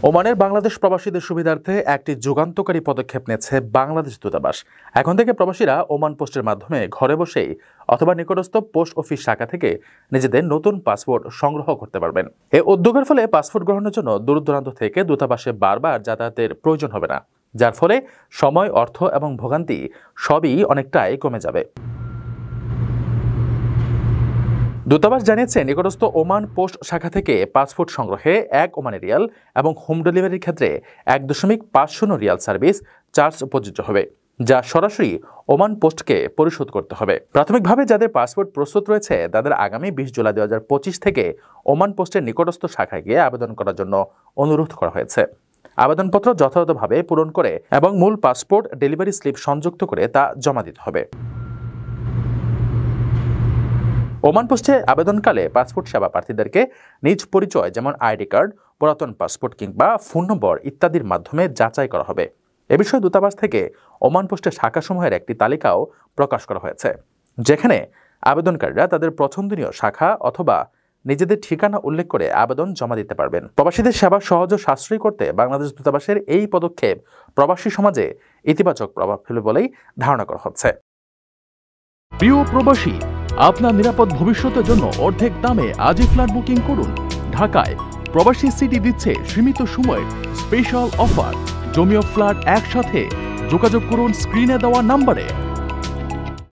ওমানের বাংলাদেশ প্রবাসীদের সুবিধার্থে একটি যুগান্তকারী পদক্ষেপ নিয়েছে বাংলাদেশ দূতাবাস। এখন থেকে প্রবাসীরা ওমান পোস্টের মাধ্যমে ঘরে বসেই অথবা নিকটস্থ পোস্ট অফিস শাখা থেকে নিজেদের নতুন পাসপোর্ট সংগ্রহ করতে পারবেন। এই উদ্যোগের ফলে পাসপোর্ট গ্রহণের জন্য দূর দূরান্ত থেকে দূতাবাসে বারবার যাতায়াতের প্রয়োজন হবে না, যার ফলে সময়, অর্থ এবং ভোগান্তি সবই অনেকটাই কমে যাবে। দূতাবাস জানিয়েছে, নিকটস্থ ওমান পোস্ট শাখা থেকে পাসপোর্ট সংগ্রহে 1 ওমানি রিয়াল এবং হোম ডেলিভারির ক্ষেত্রে 1.50 রিয়াল সার্ভিস চার্জ প্রযোজ্য হবে, যা সরাসরি ওমান পোস্টকে পরিশোধ করতে হবে। প্রাথমিকভাবে যাদের পাসপোর্ট প্রস্তুত রয়েছে তাদের আগামী 20 জুলাই 2025 থেকে ওমান পোস্টের নিকটস্থ শাখায় গিয়ে আবেদন করার জন্য অনুরোধ করা হয়েছে। আবেদনপত্র যথাযথভাবে পূরণ করে এবং মূল পাসপোর্ট ডেলিভারি স্লিপ সংযুক্ত করে তা জমা দিতে হবে। ওমান পোস্টে আবেদনকালে পাসপোর্ট সেবা প্রার্থীদেরকে নিজ পরিচয় যেমন আইডি কার্ড, পুরাতন পাসপোর্ট কিংবা ফোন নম্বর ইত্যাদির মাধ্যমে যাচাই করা হবে। এ বিষয়ে দূতাবাস থেকে ওমান পোস্টের শাখাসমূহের একটি তালিকাও প্রকাশ করা হয়েছে, যেখানে আবেদনকারীরা তাদের পছন্দনীয় শাখা অথবা নিজেদের ঠিকানা উল্লেখ করে আবেদন জমা দিতে পারবেন। প্রবাসীদের সেবা সহজ ও সাশ্রয়ী করতে বাংলাদেশ দূতাবাসের এই পদক্ষেপ প্রবাসী সমাজে ইতিবাচক প্রভাব ফেলবে বলেই ধারণা করা হচ্ছে। প্রিয় প্রবাসী, আপনার নিরাপদ ভবিষ্যতের জন্য অর্ধেক দামে আজই ফ্ল্যাট বুকিং করুন। ঢাকায় প্রবাসী সিটি দিচ্ছে সীমিত সময়ের স্পেশাল অফার। জমি ও ফ্ল্যাট একসাথে। যোগাযোগ করুন স্ক্রিনে দেওয়া নম্বরে।